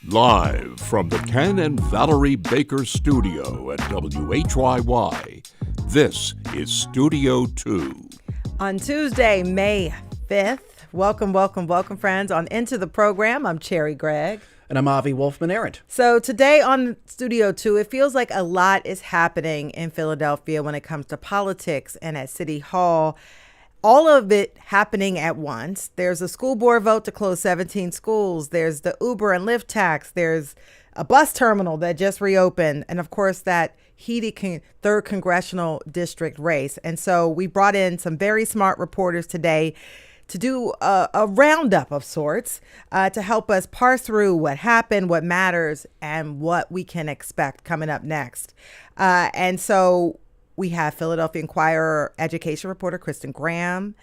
Live from the Ken and Valerie Baker studio at WHYY, this is Studio 2. On Tuesday, May 5th, welcome, friends, on Into the Program. I'm Cherry Gregg. And I'm Avi Wolfman-Arent. So today on Studio 2, it feels like a lot is happening in Philadelphia when it comes to politics and at City Hall. All of it happening at once. There's a school board vote to close 17 schools. There's the Uber and Lyft tax. There's a bus terminal that just reopened. And of course, that heated 3rd Congressional District race. And so we brought in some very smart reporters today to do a roundup of sorts to help us parse through what happened, what matters, and what we can expect coming up next. And so we have Philadelphia Inquirer education reporter Kristen Graham.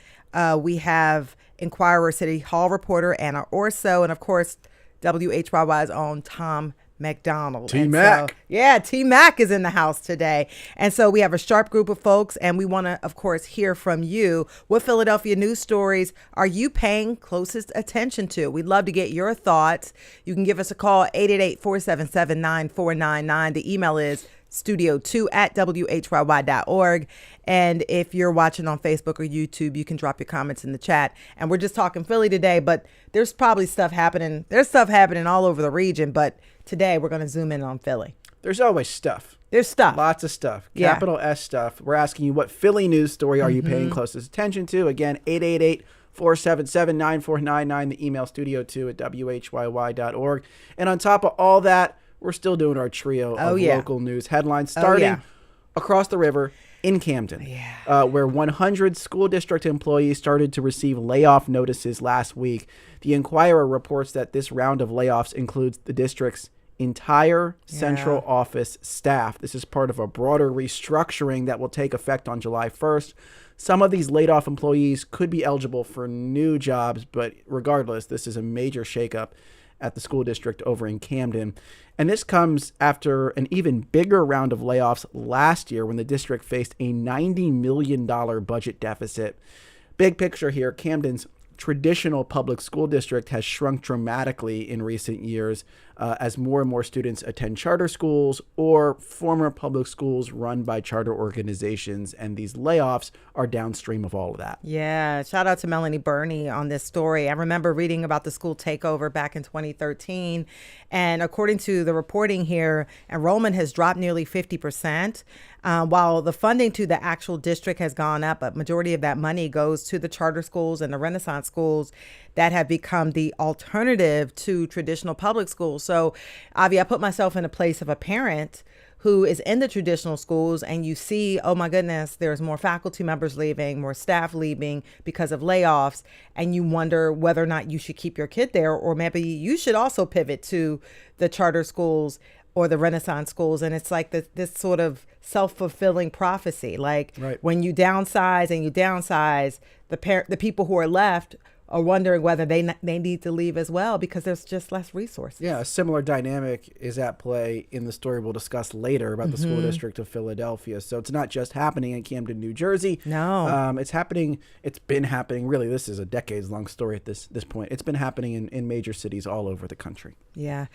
We have Inquirer City Hall reporter Anna Orso, and of course, WHYY's own Tom McDonald. T-Mac. T-Mac is in the house today. And so we have a sharp group of folks, and we want to, of course, hear from you. What Philadelphia news stories are you paying closest attention to? We'd love to get your thoughts. You can give us a call, 888-477-9499. The email is studio2@whyy.org. And if you're watching on Facebook or YouTube, you can drop your comments in the chat. And we're just talking Philly today, but there's probably stuff happening. There's stuff happening all over the region, but today we're going to zoom in on Philly. There's always stuff. There's stuff. Lots of stuff. Yeah. Capital S stuff. We're asking you, what Philly news story are you paying closest attention to? Again, 888-477-9499. The email studio2@whyy.org. And on top of all that, we're still doing our trio of local news headlines, starting across the river in Camden, where 100 school district employees started to receive layoff notices last week. The Inquirer reports that this round of layoffs includes the district's entire central office staff. This is part of a broader restructuring that will take effect on July 1st. Some of these laid off employees could be eligible for new jobs, but regardless, this is a major shakeup at the school district over in Camden. And this comes after an even bigger round of layoffs last year when the district faced a $90 million budget deficit. Big picture here, Camden's traditional public school district has shrunk dramatically in recent years as more and more students attend charter schools or former public schools run by charter organizations, and these layoffs are downstream of all of that. Yeah, shout out to Melanie Burney on this story. I remember reading about the school takeover back in 2013, and according to the reporting here, enrollment has dropped nearly 50%. While the funding to the actual district has gone up, a majority of that money goes to the charter schools and the Renaissance schools that have become the alternative to traditional public schools. So, Avi, I put myself in a place of a parent who is in the traditional schools, and you see, oh my goodness, there's more faculty members leaving, more staff leaving because of layoffs, and you wonder whether or not you should keep your kid there, or maybe you should also pivot to the charter schools or the Renaissance schools. And it's like this sort of self-fulfilling prophecy. Like when you downsize, the people who are left are wondering whether they need to leave as well because there's just less resources. Yeah, a similar dynamic is at play in the story we'll discuss later about the school district of Philadelphia. So it's not just happening in Camden, New Jersey. No. It's been happening, really, this is a decades-long story at this point. It's been happening in major cities all over the country. Yeah.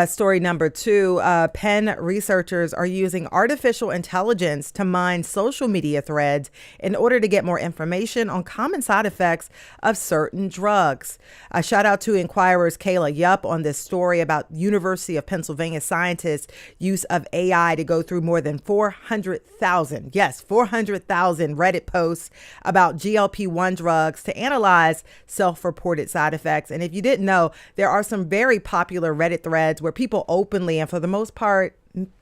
Story number 2, Penn researchers are using artificial intelligence to mine social media threads in order to get more information on common side effects of certain drugs. A shout out to Inquirer's Kayla Yupp on this story about University of Pennsylvania scientists' use of AI to go through more than 400,000 Reddit posts about GLP-1 drugs to analyze self-reported side effects. And if you didn't know, there are some very popular Reddit threads where people openly and for the most part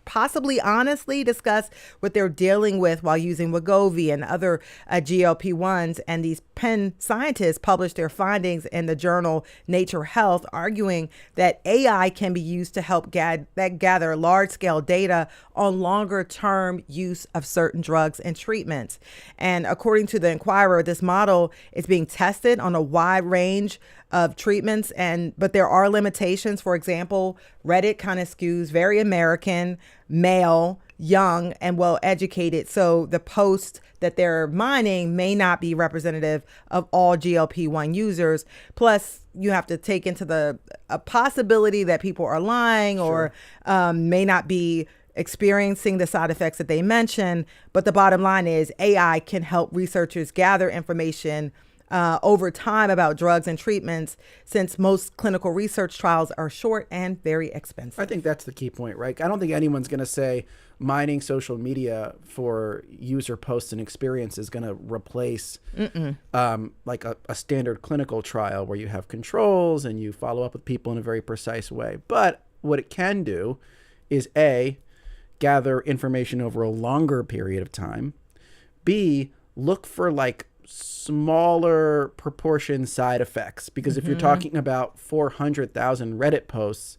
possibly honestly discuss what they're dealing with while using Wegovy and other GLP-1s. And these Penn scientists published their findings in the journal Nature Health, arguing that AI can be used to help gather large-scale data on longer-term use of certain drugs and treatments. And according to the Inquirer, this model is being tested on a wide range of treatments, but there are limitations. For example, Reddit kind of skews very American, male, young, and well educated. So the post that they're mining may not be representative of all GLP-1 users. Plus, you have to take into a possibility that people are lying or may not be experiencing the side effects that they mention. But the bottom line is AI can help researchers gather information over time about drugs and treatments, since most clinical research trials are short and very expensive. I think that's the key point, right? I don't think anyone's going to say mining social media for user posts and experience is going to replace like a standard clinical trial where you have controls and you follow up with people in a very precise way. But what it can do is A, gather information over a longer period of time, B, look for like smaller proportion side effects, because if you're talking about 400,000 Reddit posts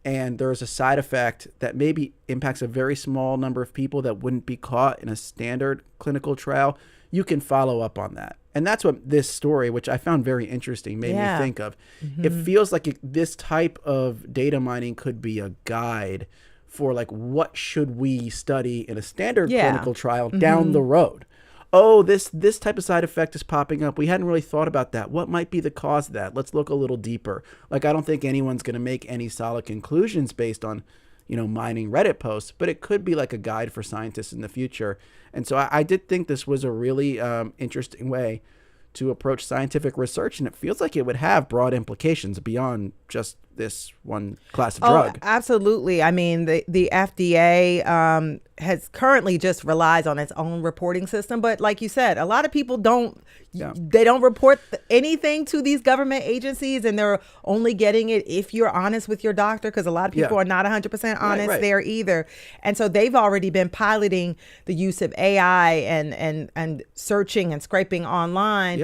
and there's a side effect that maybe impacts a very small number of people that wouldn't be caught in a standard clinical trial, you can follow up on that. And that's what this story, which I found very interesting, made me think of. It feels like this type of data mining could be a guide for like, what should we study in a standard clinical trial down the road? Oh, this type of side effect is popping up. We hadn't really thought about that. What might be the cause of that? Let's look a little deeper. Like, I don't think anyone's going to make any solid conclusions based on, mining Reddit posts, but it could be like a guide for scientists in the future. And so I did think this was a really interesting way to approach scientific research, and it feels like it would have broad implications beyond just this one class of drug. Absolutely. I mean, the FDA has currently just relies on its own reporting system. But like you said, a lot of people don't report anything to these government agencies, and they're only getting it if you're honest with your doctor, because a lot of people are not 100% honest there either. And so they've already been piloting the use of AI and searching and scraping online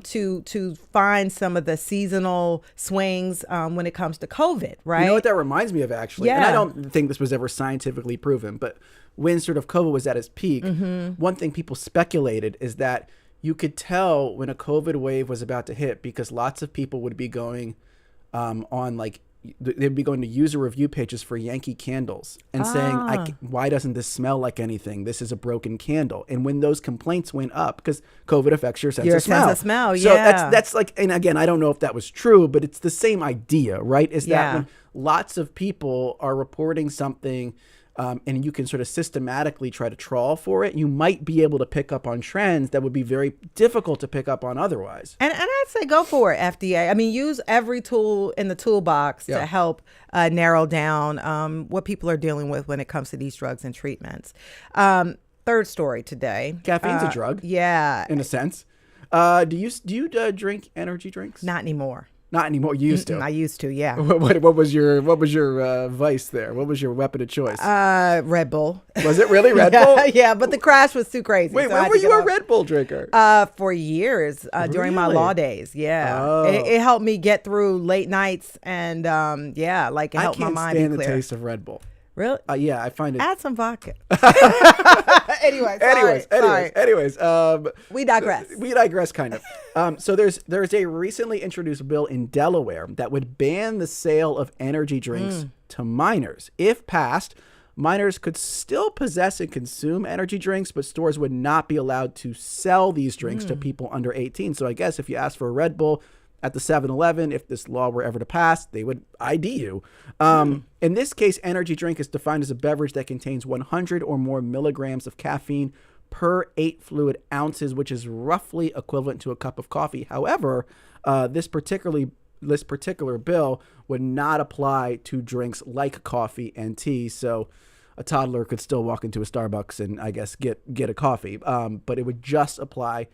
to find some of the seasonal swings when it comes to COVID, right? You know what that reminds me of, actually? And I don't think this was ever scientifically proven, but when sort of COVID was at its peak, one thing people speculated is that you could tell when a COVID wave was about to hit, because lots of people would be going they'd be going to user review pages for Yankee candles and saying, why doesn't this smell like anything? This is a broken candle. And when those complaints went up, because COVID affects your sense of smell. So that's like, and again, I don't know if that was true, but it's the same idea, right? Is that when lots of people are reporting something, and you can sort of systematically try to trawl for it, you might be able to pick up on trends that would be very difficult to pick up on otherwise. And I'd say go for it, FDA. I mean, use every tool in the toolbox to help narrow down what people are dealing with when it comes to these drugs and treatments. Third story today. Caffeine's a drug. Yeah. In a sense. Do you drink energy drinks? Not anymore. Not anymore. You used to. I used to, yeah. What was your vice there? What was your weapon of choice? Red Bull. Was it really Red Bull? Yeah, but the crash was too crazy. Wait, when were you a Red Bull drinker? For years, during my law days. Yeah, it helped me get through late nights, and it helped my mind be clear. I can't stand the taste of Red Bull. Really? Yeah, I find it. Add some vodka. Anyways. We digress. We digress, kind of. So there's a recently introduced bill in Delaware that would ban the sale of energy drinks to minors. If passed, minors could still possess and consume energy drinks, but stores would not be allowed to sell these drinks to people under 18. So I guess if you ask for a Red Bull at the 7-Eleven, if this law were ever to pass, they would ID you. In this case, energy drink is defined as a beverage that contains 100 or more milligrams of caffeine per 8 fluid ounces, which is roughly equivalent to a cup of coffee. However, this particular bill would not apply to drinks like coffee and tea. So a toddler could still walk into a Starbucks and, I guess, get a coffee. But it would just apply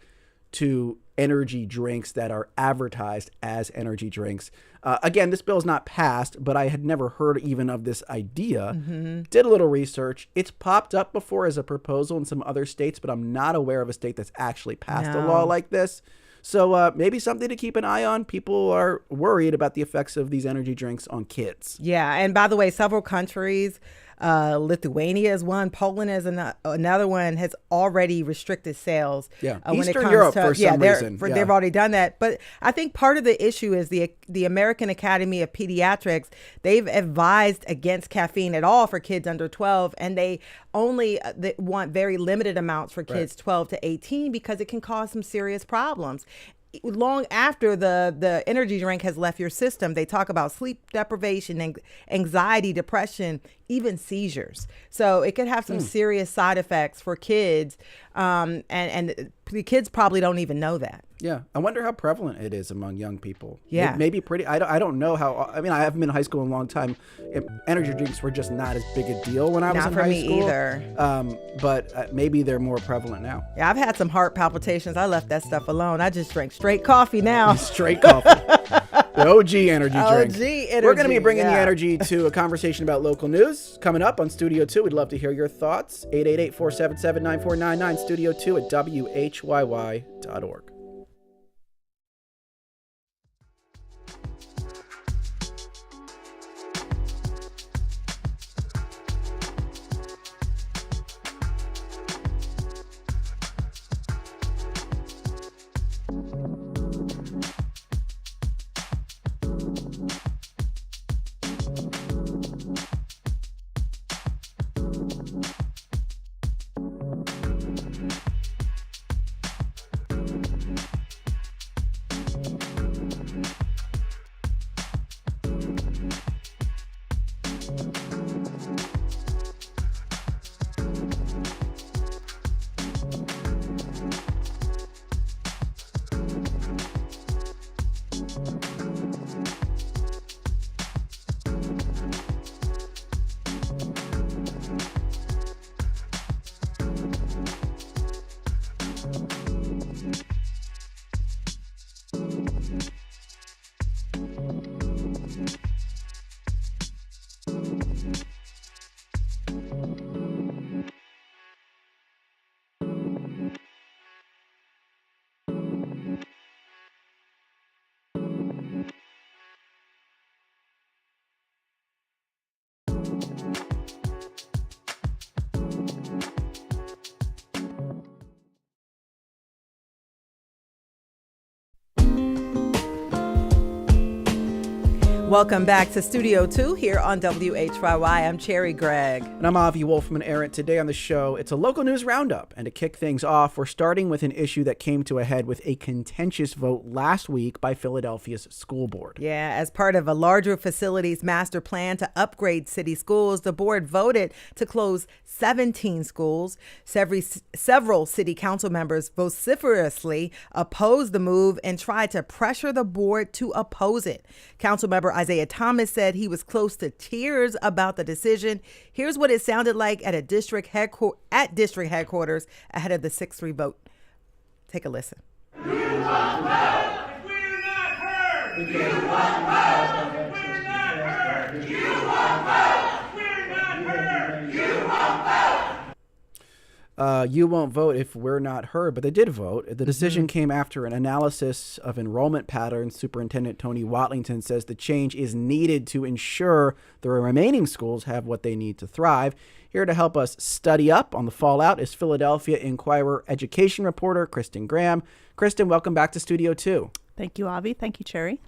to energy drinks that are advertised as energy drinks. Again, this bill is not passed, but I had never heard even of this idea. Did a little research. It's popped up before as a proposal in some other states, but I'm not aware of a state that's actually passed a law like this. So maybe something to keep an eye on. People are worried about the effects of these energy drinks on kids. Yeah. And by the way, several countries Lithuania is one. Poland is another one, has already restricted sales. Yeah, when Eastern it comes Europe to, for some reason. They've already done that. But I think part of the issue is the American Academy of Pediatrics. They've advised against caffeine at all for kids under 12, and they only they want very limited amounts for kids 12 to 18 because it can cause some serious problems. Long after the energy drink has left your system, they talk about sleep deprivation, anxiety, depression, even seizures. So it could have some serious side effects for kids, and the kids probably don't even know that. Yeah, I wonder how prevalent it is among young people. Yeah, maybe pretty. I don't know how. I mean, I haven't been in high school in a long time. Energy drinks were just not as big a deal when I was in high school. Not for me either. But maybe they're more prevalent now. Yeah, I've had some heart palpitations. I left that stuff alone. I just drink straight coffee now. Straight coffee. The OG energy drink. OG energy. We're going to be bringing the energy to a conversation about local news coming up on Studio 2. We'd love to hear your thoughts. 888-477-9499, Studio 2 at WHYY.org. Welcome back to Studio 2 here on WHYY. I'm Cherry Gregg. And I'm Avi Wolfman Arendt. Today on the show, it's a local news roundup. And to kick things off, we're starting with an issue that came to a head with a contentious vote last week by Philadelphia's school board. Yeah, as part of a larger facilities master plan to upgrade city schools, the board voted to close 17 schools. Several city council members vociferously opposed the move and tried to pressure the board to oppose it. Councilmember Isaiah Thomas said he was close to tears about the decision. Here's what it sounded like at district headquarters ahead of the 6-3 vote. Take a listen. You won't vote if we're not heard. You won't vote if we're not heard. You won't vote if we're not heard. You won't vote. You won't vote if we're not heard, but they did vote. The decision came after an analysis of enrollment patterns. Superintendent Tony Watlington says the change is needed to ensure the remaining schools have what they need to thrive. Here to help us study up on the fallout is Philadelphia Inquirer education reporter Kristen Graham. Kristen, welcome back to Studio 2. Thank you, Avi. Thank you, Cherry.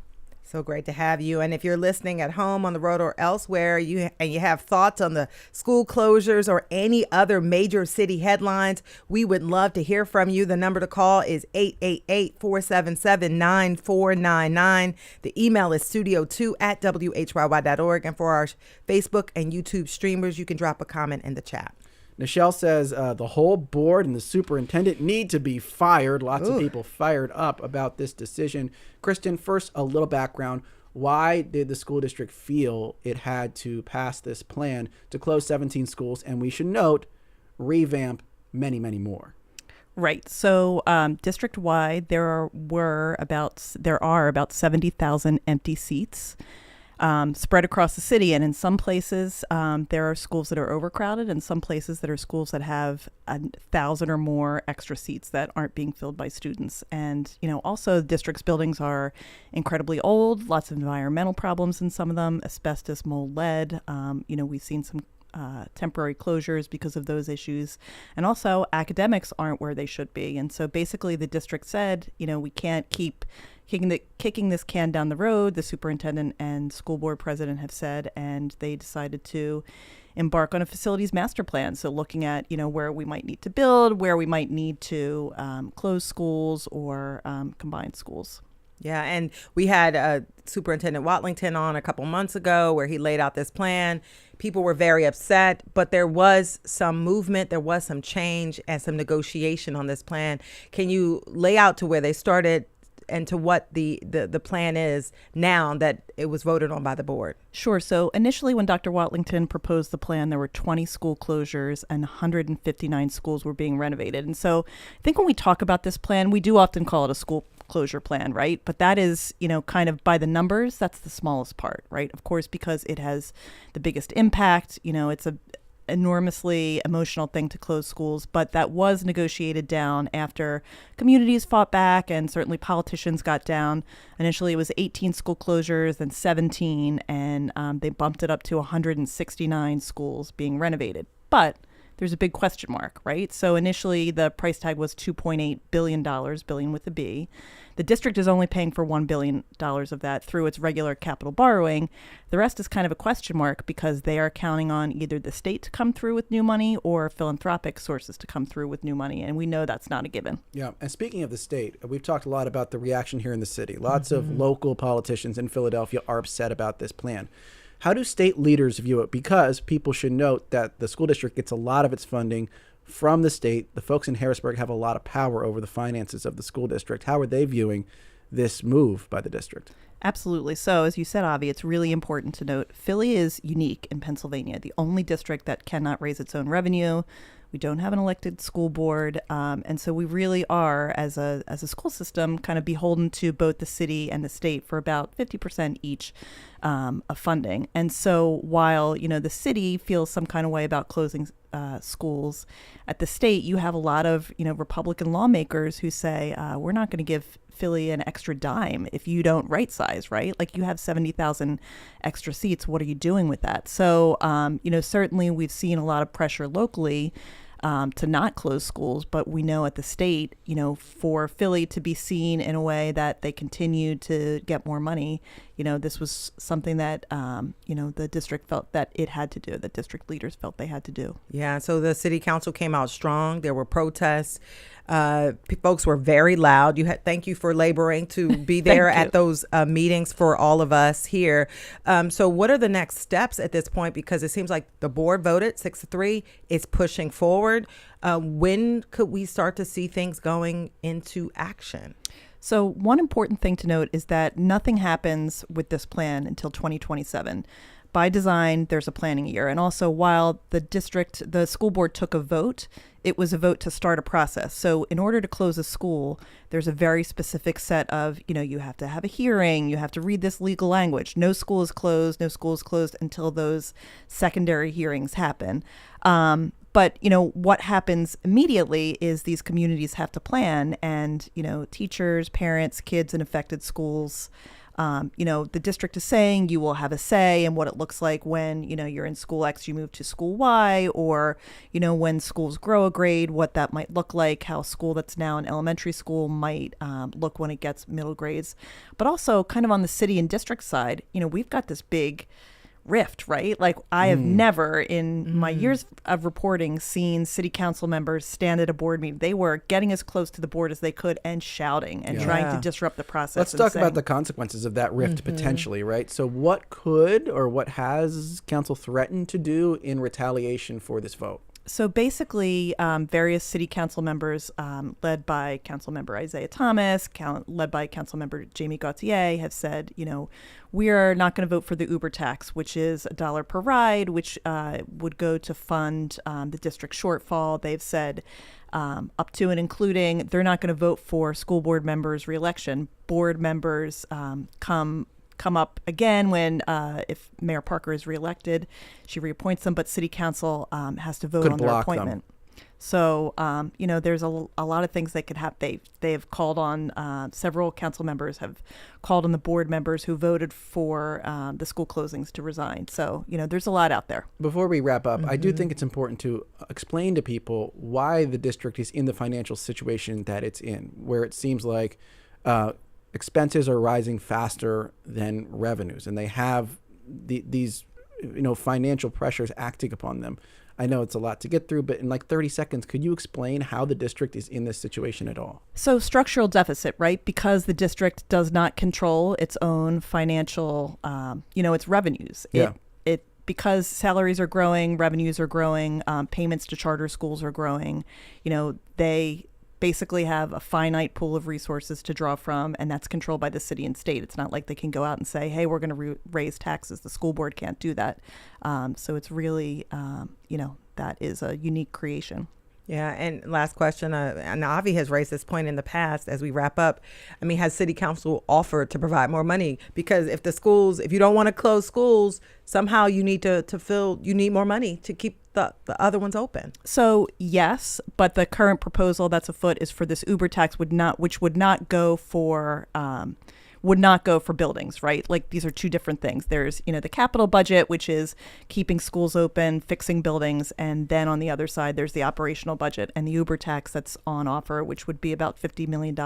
So great to have you. And if you're listening at home, on the road, or elsewhere, you have thoughts on the school closures or any other major city headlines, we would love to hear from you. The number to call is 888-477-9499. The email is studio2@whyy.org. And for our Facebook and YouTube streamers, you can drop a comment in the chat. Nichelle says the whole board and the superintendent need to be fired. Lots of people fired up about this decision. Kristen, first, a little background. Why did the school district feel it had to pass this plan to close 17 schools? And we should note, revamp many, many more. Right. So district-wide, there are about 70,000 empty seats spread across the city. And in some places, there are schools that are overcrowded, and some places that are schools that have 1,000 or more extra seats that aren't being filled by students. And, also the district's buildings are incredibly old, lots of environmental problems in some of them, asbestos, mold, lead. We've seen some temporary closures because of those issues. And also academics aren't where they should be. And so basically the district said, we can't keep kicking this can down the road. The superintendent and school board president have said, and they decided to embark on a facilities master plan. So looking at, where we might need to build, where we might need to close schools or combine schools. Yeah, and we had Superintendent Watlington on a couple months ago where he laid out this plan. People were very upset, but there was some movement, there was some change and some negotiation on this plan. Can you lay out to where they started and to what the plan is now that it was voted on by the board? Sure. So initially when Dr. Watlington proposed the plan, there were 20 school closures and 159 schools were being renovated. And so I think when we talk about this plan, we do often call it a school closure plan, right? But that is, kind of by the numbers, that's the smallest part, right? Of course, because it has the biggest impact, it's a enormously emotional thing to close schools, but that was negotiated down after communities fought back and certainly politicians got down. Initially, it was 18 school closures, then 17, and they bumped it up to 169 schools being renovated. But there's a big question mark, right? So initially, the price tag was $2.8 billion, billion with a B. The district is only paying for $1 billion of that through its regular capital borrowing. The rest is kind of a question mark because they are counting on either the state to come through with new money or philanthropic sources to come through with new money. And we know that's not a given. Yeah. And speaking of the state, we've talked a lot about the reaction here in the city. Lots of local politicians in Philadelphia are upset about this plan. How do state leaders view it? Because people should note that the school district gets a lot of its funding from the state. The folks in Harrisburg have a lot of power over the finances of the school district. How are they viewing this move by the district? Absolutely. So as you said, Avi, it's really important to note Philly is unique in Pennsylvania, the only district that cannot raise its own revenue. We don't have an elected school board. And so we really are, as a school system, kind of beholden to both the city and the state for about 50% each of funding. And so while, the city feels some kind of way about closing schools, at the state, you have a lot of, Republican lawmakers who say, we're not going to give Philly an extra dime if you don't right size, right? Like you have 70,000 extra seats. What are you doing with that? So, certainly we've seen a lot of pressure locally to not close schools, but we know at the state, for Philly to be seen in a way that they continue to get more money, this was something that, the district felt that it had to do, the district leaders felt they had to do. Yeah, so the city council came out strong. There were protests. Folks were very loud. Thank you for laboring to be there at those meetings for all of us here. So what are the next steps at this point? Because it seems like the board voted 6-3. It's pushing forward. When could we start to see things going into action? So one important thing to note is that nothing happens with this plan until 2027. By design, there's a planning year. And also, while the school board took a vote, it was a vote to start a process. So in order to close a school, there's a very specific set of, you have to have a hearing, you have to read this legal language. No school is closed until those secondary hearings happen. But, what happens immediately is these communities have to plan and, teachers, parents, kids in affected schools, the district is saying you will have a say in what it looks like when, you're in school X, you move to school Y, or, when schools grow a grade, what that might look like, how a school that's now in elementary school might look when it gets middle grades. But also kind of on the city and district side, we've got this big rift, right? Like I have never in my years of reporting seen city council members stand at a board meeting. They were getting as close to the board as they could and shouting and trying to disrupt the process. Let's talk about the consequences of that rift potentially, right? So what could or what has council threatened to do in retaliation for this vote? So basically, various city council members, led by Councilmember Isaiah Thomas, led by Councilmember Jamie Gauthier, have said, we are not going to vote for the Uber tax, which is $1 per ride, which would go to fund the district shortfall. They've said up to and including they're not going to vote for school board members' reelection. Board members come up again when if Mayor Parker is reelected, she reappoints them, but city council has to vote on their appointment. So, there's a lot of things that could happen. They've called on, several council members have called on the board members who voted for the school closings to resign. So, there's a lot out there. Before we wrap up, I do think it's important to explain to people why the district is in the financial situation that it's in, where it seems like expenses are rising faster than revenues, and they have these financial pressures acting upon them. I know it's a lot to get through, but in like 30 seconds, could you explain how the district is in this situation at all? So structural deficit, right? Because the district does not control its own financial, its revenues. Because salaries are growing, revenues are growing, payments to charter schools are growing. They basically have a finite pool of resources to draw from, and that's controlled by the city and state. It's not like they can go out and say, hey, we're going to raise taxes. The school board can't do that. So it's really, that is a unique creation. Yeah. And last question, and Avi has raised this point in the past as we wrap up. I mean, has city council offered to provide more money? Because if you don't want to close schools, somehow you need you need more money to keep the other ones open. So yes, but the current proposal that's afoot is for this Uber tax which would not go for buildings, right? Like these are two different things. There's, the capital budget, which is keeping schools open, fixing buildings. And then on the other side, there's the operational budget, and the Uber tax that's on offer, which would be about $50 million,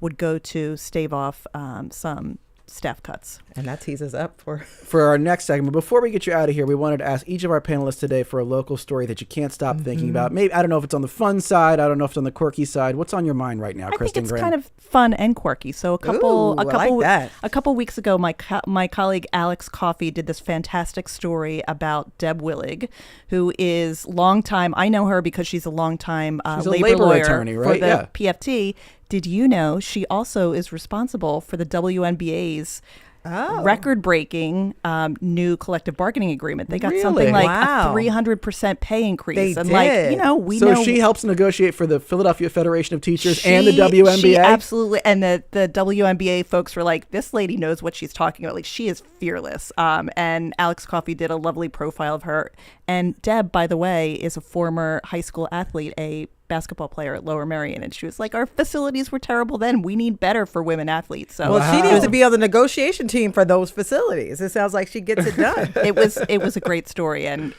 would go to stave off some staff cuts. And that tees us up for our next segment. Before we get you out of here, we wanted to ask each of our panelists today for a local story that you can't stop thinking about. Maybe, I don't know if it's on the fun side, I don't know if it's on the quirky side. What's on your mind right now, Kristen Graham? I think it's kind of fun and quirky. So a couple weeks ago, my colleague Alex Coffey did this fantastic story about Deb Willig, who is longtime. I know her because she's a longtime labor lawyer attorney, right? For the PFT. Did you know she also is responsible for the WNBA's record-breaking new collective bargaining agreement? They got something like a 300% pay increase. They did. So she helps negotiate for the Philadelphia Federation of Teachers and the WNBA? She absolutely. And the WNBA folks were like, this lady knows what she's talking about. Like, she is fearless. And Alex Coffey did a lovely profile of her. And Deb, by the way, is a former high school athlete, a basketball player at Lower Merion, and she was like, our facilities were terrible then. We need better for women athletes. So she needs to be on the negotiation team for those facilities. It sounds like she gets it done. It was a great story, and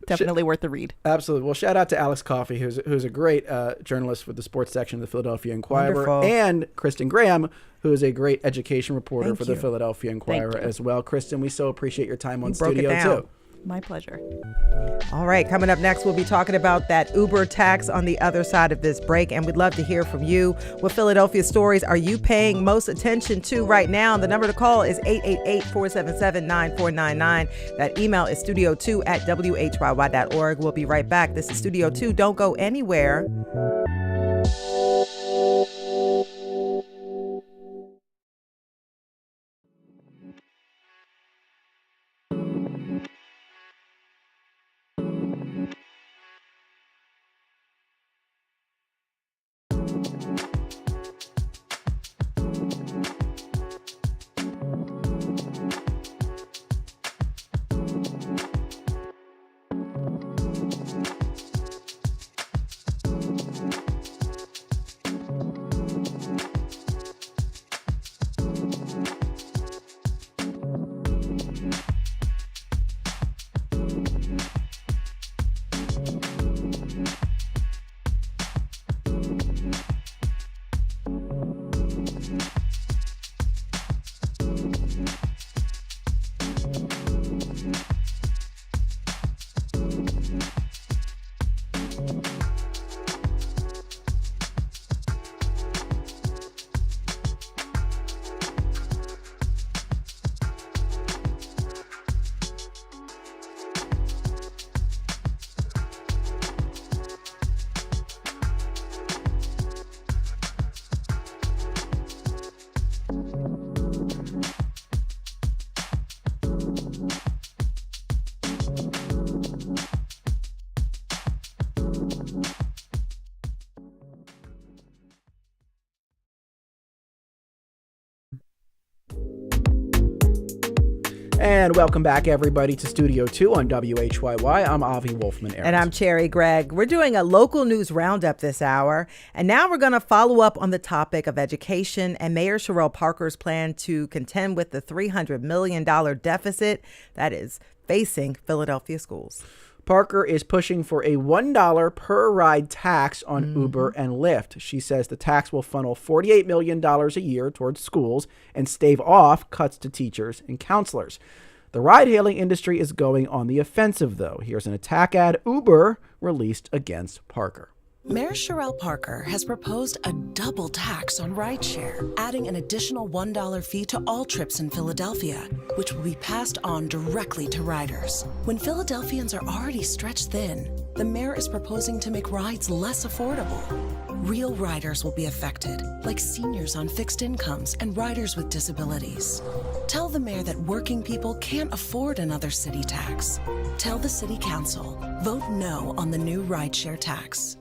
definitely worth the read. Absolutely. Well, shout out to Alex Coffey, who's a great journalist with the sports section of the Philadelphia Inquirer. Wonderful. And Kristen Graham, who is a great education reporter for the Philadelphia Inquirer as well. Kristen, we so appreciate your time on Studio 2. My pleasure. All right, coming up next, we'll be talking about that Uber tax on the other side of this break, and we'd love to hear from you. What Philadelphia stories are you paying most attention to right now? The number to call is 888-477-9499. That email is studio2@whyy.org. We'll be right back. This is Studio 2. Don't go anywhere. And welcome back, everybody, to Studio 2 on WHYY. I'm Avi Wolfman-Arons. And I'm Cherry Gregg. We're doing a local news roundup this hour. And now we're going to follow up on the topic of education and Mayor Cherelle Parker's plan to contend with the $300 million deficit that is facing Philadelphia schools. Parker is pushing for a $1 per ride tax on Uber and Lyft. She says the tax will funnel $48 million a year towards schools and stave off cuts to teachers and counselors. The ride-hailing industry is going on the offensive, though. Here's an attack ad Uber released against Parker. Mayor Cherelle Parker has proposed a double tax on rideshare, adding an additional $1 fee to all trips in Philadelphia, which will be passed on directly to riders. When Philadelphians are already stretched thin, the mayor is proposing to make rides less affordable. Real riders will be affected, like seniors on fixed incomes and riders with disabilities. Tell the mayor that working people can't afford another city tax. Tell the city council, vote no on the new rideshare tax.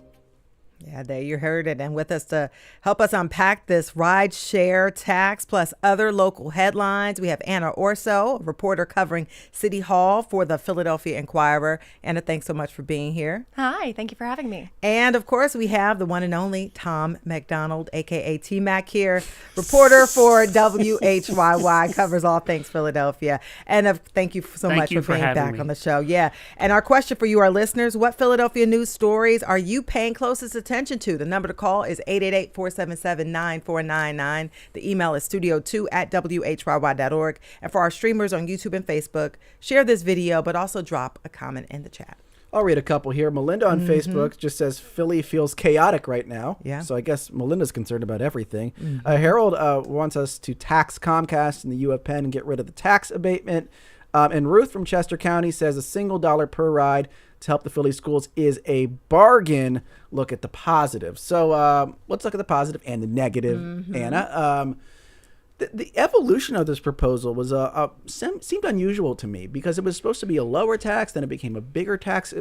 Yeah, there you heard it. And with us to help us unpack this ride share tax plus other local headlines, we have Anna Orso, a reporter covering City Hall for the Philadelphia Inquirer. Anna, thanks so much for being here. Hi, thank you for having me. And of course, we have the one and only Tom McDonald, aka T-Mac here, reporter for WHYY, covers all things Philadelphia. And thank you so much for being back on the show. Yeah. And our question for you, our listeners, what Philadelphia news stories are you paying closest attention to? The number to call is 888-477-9499. The email is studio2@whyy.org. And for our streamers on YouTube and Facebook, share this video, but also drop a comment in the chat. I'll read a couple here. Melinda on Facebook just says Philly feels chaotic right now. Yeah. So I guess Melinda's concerned about everything. Harold wants us to tax Comcast and the U of Penn and get rid of the tax abatement. And Ruth from Chester County says a single $1 per ride to help the Philly schools is a bargain. Look at the positive. So let's look at the positive and the negative, Anna. The evolution of this proposal was seemed unusual to me because it was supposed to be a lower tax, then it became a bigger tax.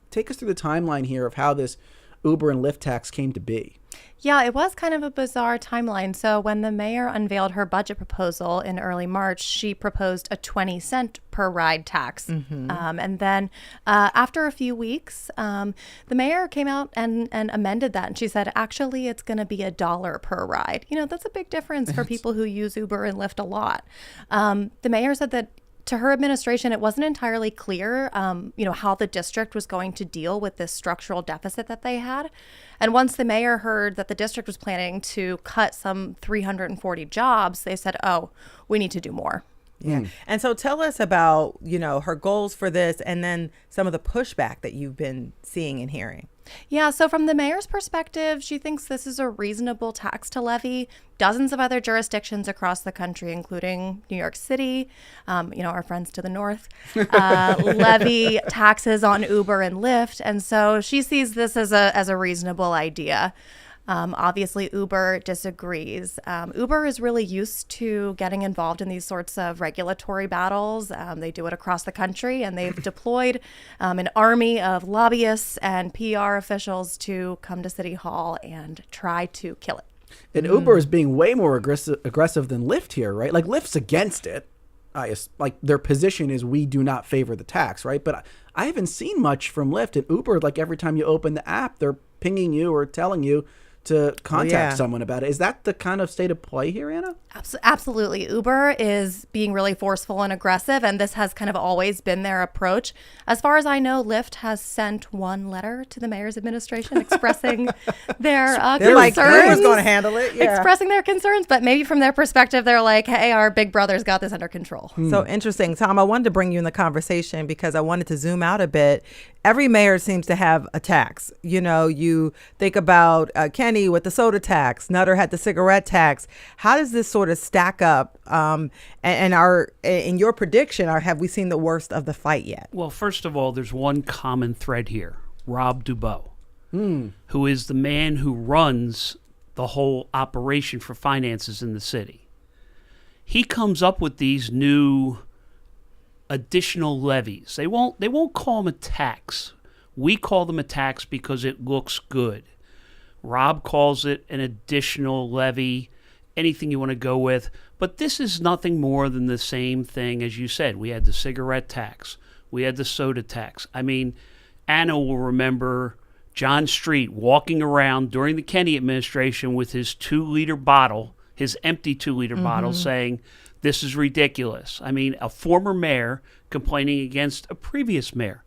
Take us through the timeline here of how this Uber and Lyft tax came to be. Yeah, it was kind of a bizarre timeline. So when the mayor unveiled her budget proposal in early March, she proposed a 20-cent per ride tax. And then after a few weeks, the mayor came out and amended that. And she said, actually, it's going to be $1 per ride. You know, that's a big difference for people who use Uber and Lyft a lot. The mayor said that to her administration, it wasn't entirely clear, how the district was going to deal with this structural deficit that they had. And once the mayor heard that the district was planning to cut some 340 jobs, they said, oh, we need to do more. Yeah. And so tell us about, her goals for this and then some of the pushback that you've been seeing and hearing. Yeah, so from the mayor's perspective, she thinks this is a reasonable tax to levy. Dozens of other jurisdictions across the country, including New York City, our friends to the north, levy taxes on Uber and Lyft. And so she sees this as a reasonable idea. Obviously, Uber disagrees. Uber is really used to getting involved in these sorts of regulatory battles. They do it across the country, and they've deployed an army of lobbyists and PR officials to come to City Hall and try to kill it. And Uber is being way more aggressive than Lyft here, right? Like Lyft's against it. Like their position is we do not favor the tax, right? But I haven't seen much from Lyft. And Uber, like every time you open the app, they're pinging you or telling you to contact someone about it. Is that the kind of state of play here, Anna? Absolutely. Uber is being really forceful and aggressive, and this has kind of always been their approach. As far as I know, Lyft has sent one letter to the mayor's administration expressing their concerns. Like, who's going to handle it? Yeah. Expressing their concerns, but maybe from their perspective, they're like, hey, our big brother's got this under control. So interesting. Tom, I wanted to bring you in the conversation because I wanted to zoom out a bit. Every mayor seems to have a tax. You think about Kenny with the soda tax. Nutter had the cigarette tax. How does this sort of stack up? And in your prediction, have we seen the worst of the fight yet? Well, first of all, there's one common thread here. Rob Dubow, who is the man who runs the whole operation for finances in the city. He comes up with these new additional levies. They won't call them a tax. We call them a tax because it looks good. Rob calls it an additional levy. anything you want to go with. But this is nothing more than the same thing as you said. We had the cigarette tax. We had the soda tax. I mean, Anna will remember John Street walking around during the Kenney administration with his 2-liter bottle, his empty 2-liter bottle, saying, this is ridiculous. I mean, a former mayor complaining against a previous mayor.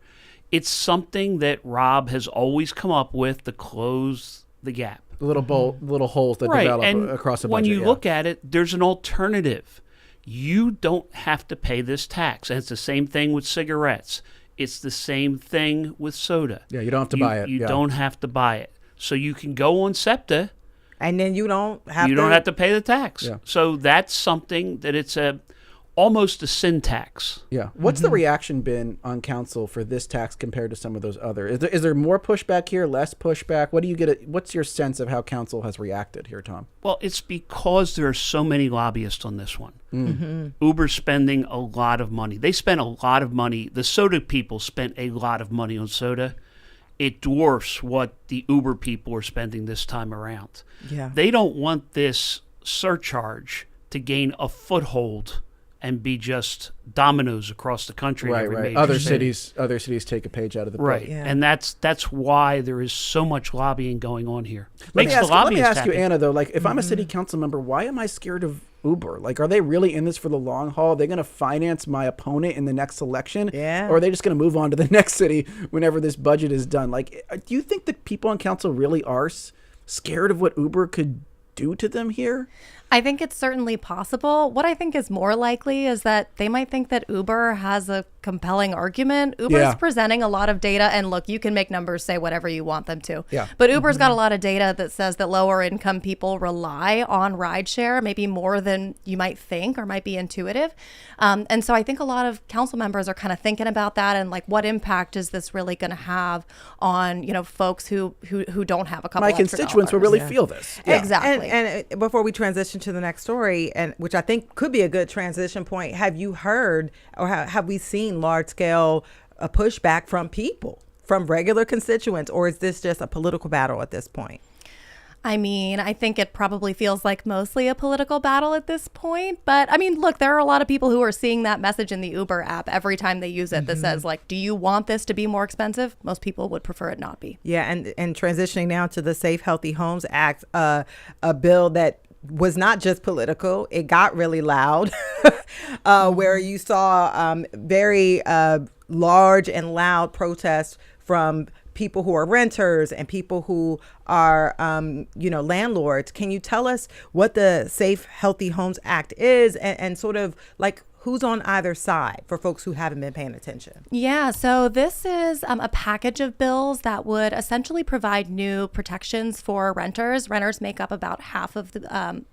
It's something that Rob has always come up with to close the gap. The little holes that develop across the budget. When you look at it, there's an alternative. You don't have to pay this tax. And it's the same thing with cigarettes. It's the same thing with soda. Yeah, you don't have to buy it. You don't have to buy it. So you can go on SEPTA. And then you don't have to pay the tax. Yeah. So that's something that it's almost a sin tax. Yeah. What's the reaction been on council for this tax compared to some of those other? Is there more pushback here, less pushback? What do you get? What's your sense of how council has reacted here, Tom? Well, it's because there are so many lobbyists on this one. Uber's spending a lot of money. They spent a lot of money. The soda people spent a lot of money on soda. It dwarfs what the Uber people are spending this time around. Yeah. They don't want this surcharge to gain a foothold and be just dominoes across the country. Right. Other cities take a page out of the book. Right. Yeah. And that's why there is so much lobbying going on here. Let me ask you, Anna, though, like if I'm a city council member, why am I scared of Uber? Like, are they really in this for the long haul? Are they going to finance my opponent in the next election? Yeah. Or are they just going to move on to the next city whenever this budget is done? Like, do you think that people on council really are scared of what Uber could do to them here? I think it's certainly possible. What I think is more likely is that they might think that Uber has a compelling argument. Uber's presenting a lot of data, and look, you can make numbers say whatever you want them to. Yeah. But Uber's got a lot of data that says that lower income people rely on rideshare, maybe more than you might think or might be intuitive. And so I think a lot of council members are kind of thinking about that and like, what impact is this really going to have on, folks who don't have a couple My constituents will really feel this. Yeah. Exactly. And before we transition to the next story, and which I think could be a good transition point, have you heard or have we seen large scale pushback from people, from regular constituents, or is this just a political battle at this point? I mean, I think it probably feels like mostly a political battle at this point. But I mean, look, there are a lot of people who are seeing that message in the Uber app every time they use it that says, like, do you want this to be more expensive? Most people would prefer it not be. Yeah. And transitioning now to the Safe Healthy Homes Act, a bill that was not just political. It got really loud, where you saw very large and loud protests from people who are renters and people who are, landlords. Can you tell us what the Safe Healthy Homes Act is and sort of like who's on either side for folks who haven't been paying attention? Yeah, so this is a package of bills that would essentially provide new protections for renters. Renters make up about half of the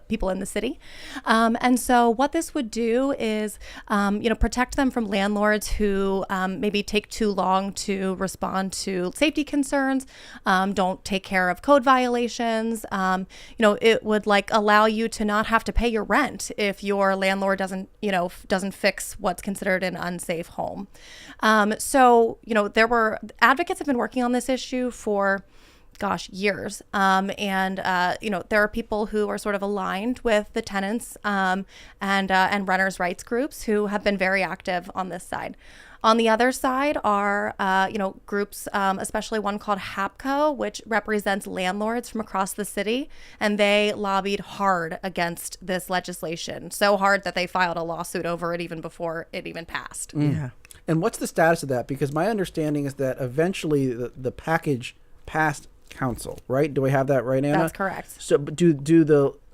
people in the city. And so what this would do is, protect them from landlords who maybe take too long to respond to safety concerns, don't take care of code violations. It would allow you to not have to pay your rent if your landlord doesn't fix what's considered an unsafe home. Advocates have been working on this issue for years. There are people who are sort of aligned with the tenants and renters' rights groups who have been very active on this side. On the other side are, groups, especially one called HAPCO, which represents landlords from across the city. And they lobbied hard against this legislation, so hard that they filed a lawsuit over it even before it even passed. Yeah. And what's the status of that? Because my understanding is that eventually the package passed council, right? Do we have that right, Anna? That's correct. So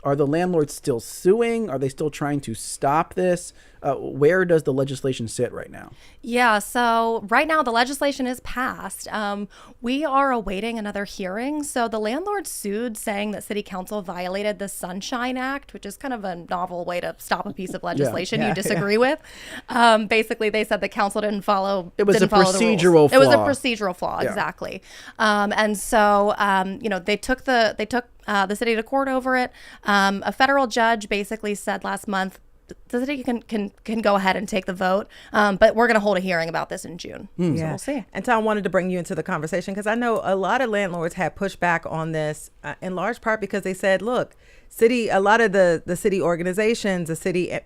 are the landlords still suing? Are they still trying to stop this? Where does the legislation sit right now? Yeah, so right now the legislation is passed. We are awaiting another hearing. So the landlord sued, saying that City Council violated the Sunshine Act, which is kind of a novel way to stop a piece of legislation you disagree with. Basically, they said the council didn't follow. It was a procedural flaw. It was a procedural flaw, exactly. And so they took the city to court over it. A federal judge basically said last month, the city can go ahead and take the vote, but we're going to hold a hearing about this in June. So we'll see. And Tom, wanted to bring you into the conversation because I know a lot of landlords had pushed back on this in large part because they said, look, a lot of the city organizations, the city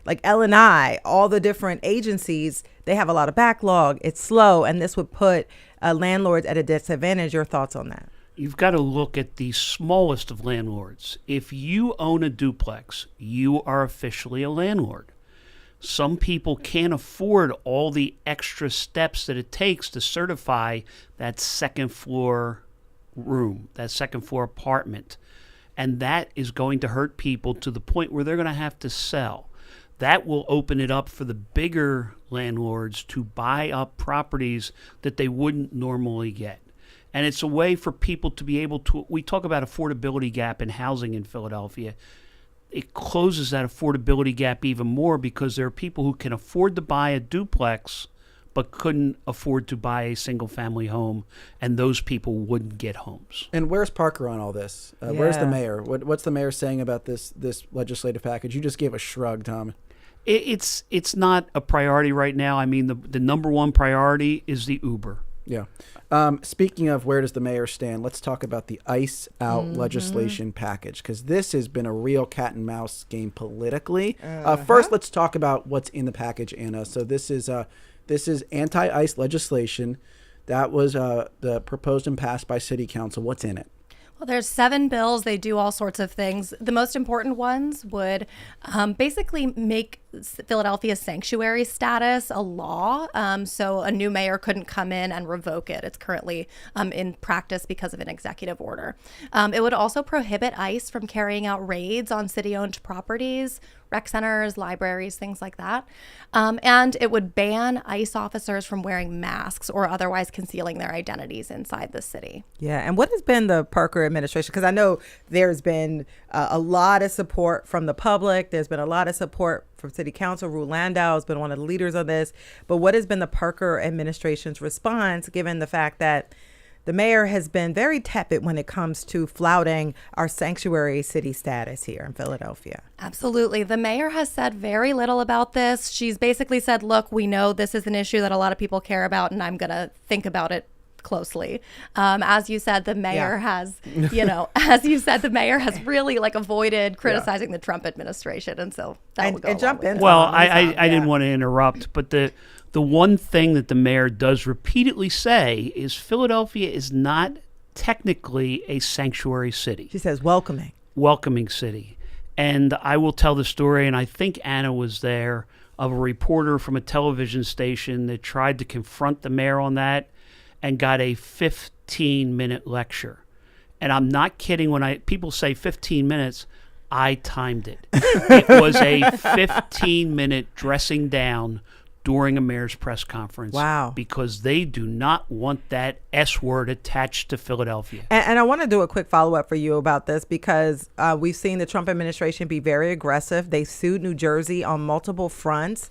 like L&I, all the different agencies, they have a lot of backlog. It's slow, and this would put landlords at a disadvantage. Your thoughts on that? You've got to look at the smallest of landlords. If you own a duplex, you are officially a landlord. Some people can't afford all the extra steps that it takes to certify that second floor room, that second floor apartment. And that is going to hurt people to the point where they're going to have to sell. That will open it up for the bigger landlords to buy up properties that they wouldn't normally get. And it's a way for people to be able to, we talk about affordability gap in housing in Philadelphia. It closes that affordability gap even more because there are people who can afford to buy a duplex but couldn't afford to buy a single family home, and those people wouldn't get homes. And where's Parker on all this? Where's the mayor? What's the mayor saying about this legislative package? You just gave a shrug, Tom. It's not a priority right now. I mean, the number one priority is the Uber. Yeah. Speaking of where does the mayor stand, let's talk about the ICE out legislation package, because this has been a real cat and mouse game politically. First, let's talk about what's in the package, Anna. So this is anti-ICE legislation that was the proposed and passed by City Council. What's in it? Well, there's 7 bills. They do all sorts of things. The most important ones would basically make Philadelphia's sanctuary status a law. So a new mayor couldn't come in and revoke it. It's currently in practice because of an executive order. It would also prohibit ICE from carrying out raids on city-owned properties, rec centers, libraries, things like that. And it would ban ICE officers from wearing masks or otherwise concealing their identities inside the city. Yeah. And what has been the Parker administration? Because I know there's been a lot of support from the public. There's been a lot of support from City Council. Rue Landau has been one of the leaders on this. But what has been the Parker administration's response, given the fact that the mayor has been very tepid when it comes to flouting our sanctuary city status here in Philadelphia? Absolutely. The mayor has said very little about this. She's basically said, look, we know this is an issue that a lot of people care about, and I'm going to think about it closely. As you said, the mayor has, the mayor has really avoided criticizing the Trump administration. And so that would go and jump in. Well, I didn't want to interrupt, but the one thing that the mayor does repeatedly say is Philadelphia is not technically a sanctuary city. She says welcoming city. And I will tell the story, and I think Anna was there, of a reporter from a television station that tried to confront the mayor on that and got a 15-minute lecture. And I'm not kidding when people say 15 minutes, I timed it. It was a 15-minute dressing down during a mayor's press conference. Wow. Because they do not want that S word attached to Philadelphia. And I want to do a quick follow-up for you about this because we've seen the Trump administration be very aggressive. They sued New Jersey on multiple fronts.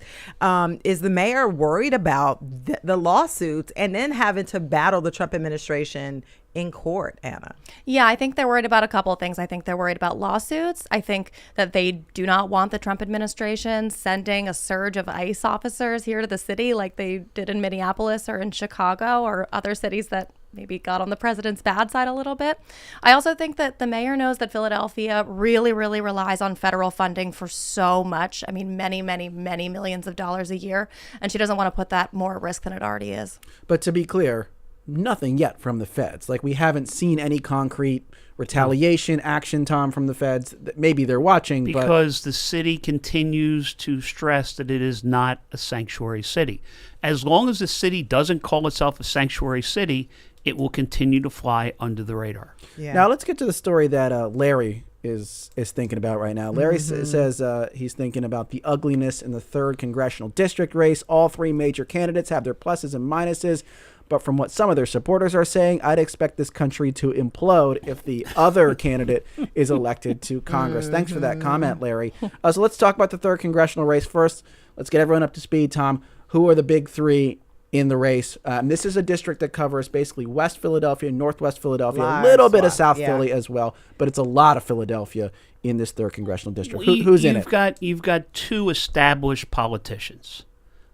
Is the mayor worried about the lawsuits and then having to battle the Trump administration in court, Anna? Yeah, I think they're worried about a couple of things. I think they're worried about lawsuits. I think that they do not want the Trump administration sending a surge of ICE officers here to the city like they did in Minneapolis or in Chicago or other cities that maybe got on the president's bad side a little bit. I also think that the mayor knows that Philadelphia really, really relies on federal funding for so much. I mean, many, many, many millions of dollars a year. And she doesn't want to put that more at risk than it already is. But to be clear, nothing yet from the feds. We haven't seen any concrete retaliation action, Tom, from the feds. Maybe they're watching. Because the city continues to stress that it is not a sanctuary city. As long as the city doesn't call itself a sanctuary city, it will continue to fly under the radar. Yeah. Now let's get to the story that Larry is thinking about right now. Larry says he's thinking about the ugliness in the 3rd Congressional District race. All 3 major candidates have their pluses and minuses. But from what some of their supporters are saying, I'd expect this country to implode if the other candidate is elected to Congress. Thanks for that comment, Larry. So let's talk about the 3rd congressional race first. Let's get everyone up to speed, Tom. Who are the big 3 in the race. This is a district that covers basically West Philadelphia, Northwest Philadelphia, a Large little bit of swath, South Philly as well, but it's a lot of Philadelphia in this 3rd congressional district. Well, Who's in it? You've got 2 established politicians.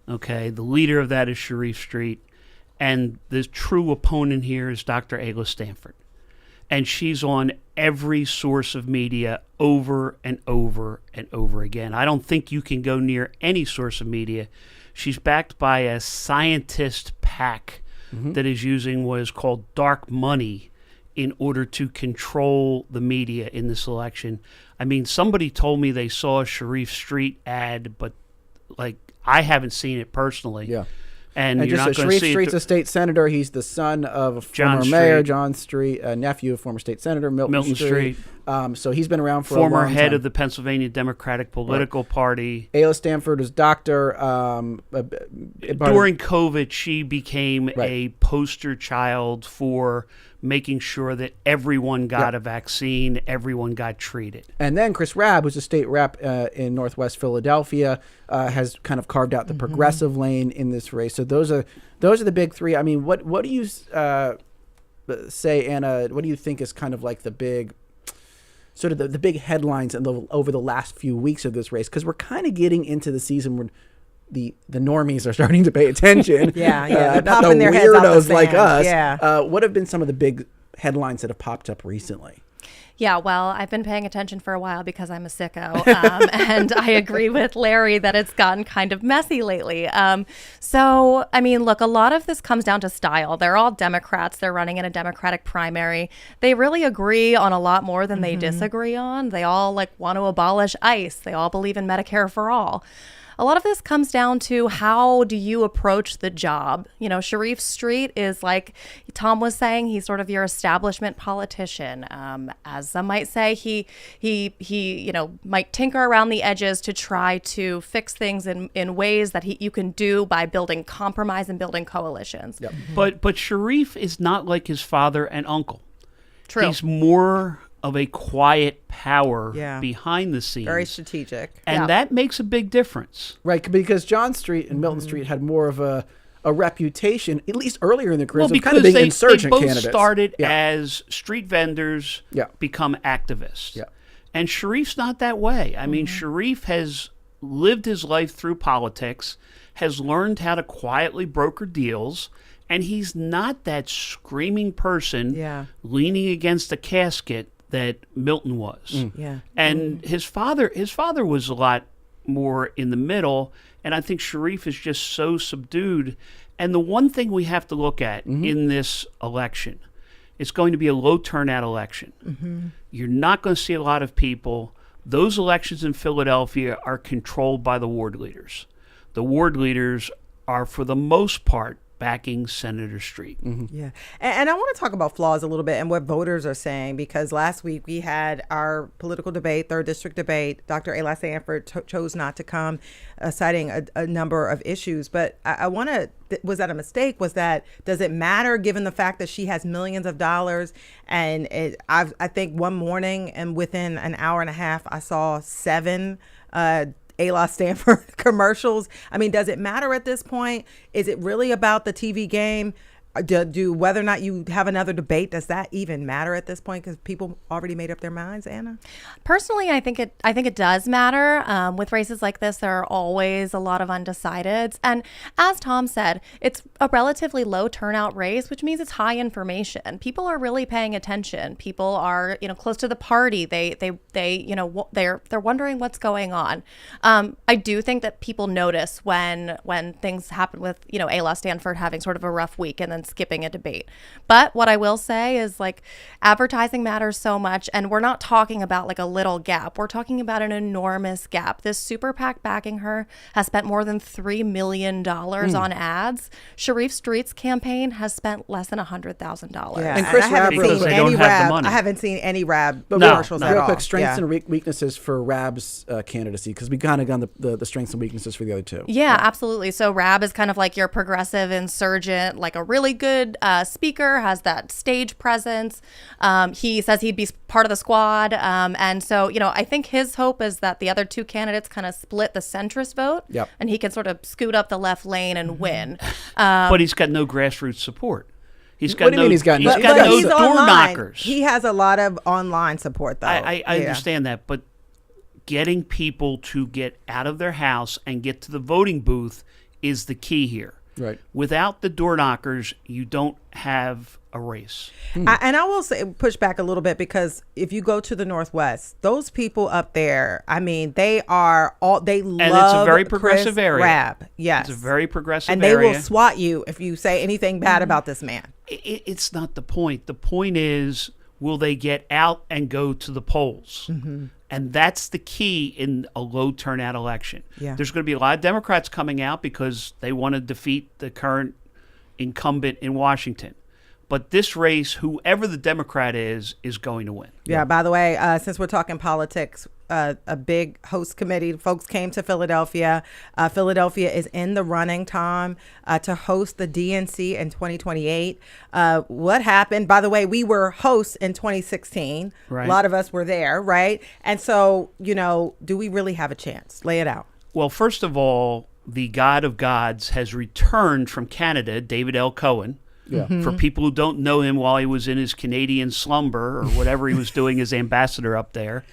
Okay, the leader of that is Cherelle Street, and the true opponent here is Dr. Ayla Stanford. And she's on every source of media over and over and over again. I don't think you can go near any source of media. She's backed by a scientist pack that is using what is called dark money in order to control the media in this election. I mean, somebody told me they saw a Cherelle Street ad, but like I haven't seen it personally. Yeah. And you're just not so going to Cherelle see Street's it. a state senator. He's the son of a John former mayor, Street. John Street, a nephew of former state senator Milton Street. So he's been around for a Former long head time. of the Pennsylvania Democratic Political Party. Ayla Stanford is doctor. During COVID, she became a poster child for making sure that everyone got a vaccine, everyone got treated. And then Chris Rabb, who's a state rep in Northwest Philadelphia, has kind of carved out the progressive lane in this race. So those are the big 3. I mean, what do you say, Anna? What do you think is kind of like the big, sort of the big headlines over the last few weeks of this race? Because we're kind of getting into the season where the normies are starting to pay attention. They're not popping the their heads out the weirdos like sand. us. Yeah. What have been some of the big headlines that have popped up recently? Yeah, well, I've been paying attention for a while because I'm a sicko. And I agree with Larry that it's gotten kind of messy lately. So, I mean, look, a lot of this comes down to style. They're all Democrats. They're running in a Democratic primary. They really agree on a lot more than they disagree on. They all want to abolish ICE. They all believe in Medicare for all. A lot of this comes down to how do you approach the job? Cherelle Street is, like Tom was saying, he's sort of your establishment politician. As some might say, he might tinker around the edges to try to fix things in ways that you can do by building compromise and building coalitions. Yep. But Cherelle is not like his father and uncle. True. He's more of a quiet power behind the scenes. Very strategic. And that makes a big difference. Right, because John Street and Milton Street had more of a reputation, at least earlier in their careers, of kind of being insurgent they both candidates. started as street vendors, become activists. Yeah. And Cherelle's not that way. I mean, Cherelle has lived his life through politics, has learned how to quietly broker deals, and he's not that screaming person leaning against a casket that Milton was. And his father was a lot more in the middle, and I think Cherelle is just so subdued. And the one thing we have to look at in this election, it's going to be a low turnout election. You're not going to see a lot of people. Those elections in Philadelphia are controlled by the ward leaders. The ward leaders are, for the most part, backing Senator Street. Yeah. And I want to talk about flaws a little bit and what voters are saying, because last week we had our political debate, 3rd District debate. Dr. Ayla Stanford chose not to come, citing a number of issues. But I want to, was that a mistake? Does it matter given the fact that she has millions of dollars? And I think one morning and within an hour and a half, I saw 7 Ayla Stanford commercials. I mean, does it matter at this point? Is it really about the TV game? Do whether or not you have another debate, does that even matter at this point? Because people already made up their minds, Anna? Personally, I think it does matter. With races like this, there are always a lot of undecideds. And as Tom said, it's a relatively low turnout race, which means it's high information. People are really paying attention. People are, close to the party. They're wondering what's going on. I do think that people notice when things happen with, Ayla Stanford having sort of a rough week and then skipping a debate. But what I will say is, advertising matters so much, and we're not talking about a little gap. We're talking about an enormous gap. This super PAC backing her has spent more than $3 million on ads. Cherelle Street's campaign has spent less than $100,000. Yeah, and Chris Rabb, I haven't seen any Rabb commercials at real all. quick, strengths and weaknesses for Rabb's candidacy, because we kind of gone the strengths and weaknesses for the other two. Yeah, absolutely. So Rabb is kind of like your progressive insurgent, a really really good speaker, has that stage presence. He says he'd be part of the squad. And so, I think his hope is that the other two candidates kind of split the centrist vote. Yep. And he can sort of scoot up the left lane and win. But he's got no grassroots support. He's got What do you mean he's got no- he's got no he's door online. knockers. He has a lot of online support, though. I Yeah. understand that, but getting people to get out of their house and get to the voting booth is the key here. Right. Without the door knockers, you don't have a race. And I will say, push back a little bit, because if you go to the Northwest, those people up there, I mean, they love And it's a very progressive Chris area. Rabb. Yes. It's a very progressive and area. they will swat you if you say anything bad about this man. It's not the point. The point is, will they get out and go to the polls? And that's the key in a low turnout election. Yeah. There's going to be a lot of Democrats coming out because they want to defeat the current incumbent in Washington. But this race, whoever the Democrat is going to win. Yeah. By the way, since we're talking politics, a big host committee, folks came to Philadelphia. Philadelphia is in the running, Tom, to host the DNC in 2028. What happened? By the way, we were hosts in 2016. Right. A lot of us were there, right? And so, do we really have a chance? Lay it out. Well, first of all, the God of Gods has returned from Canada, David L. Cohen. Yeah. For people who don't know him, while he was in his Canadian slumber or whatever he was doing as ambassador up there,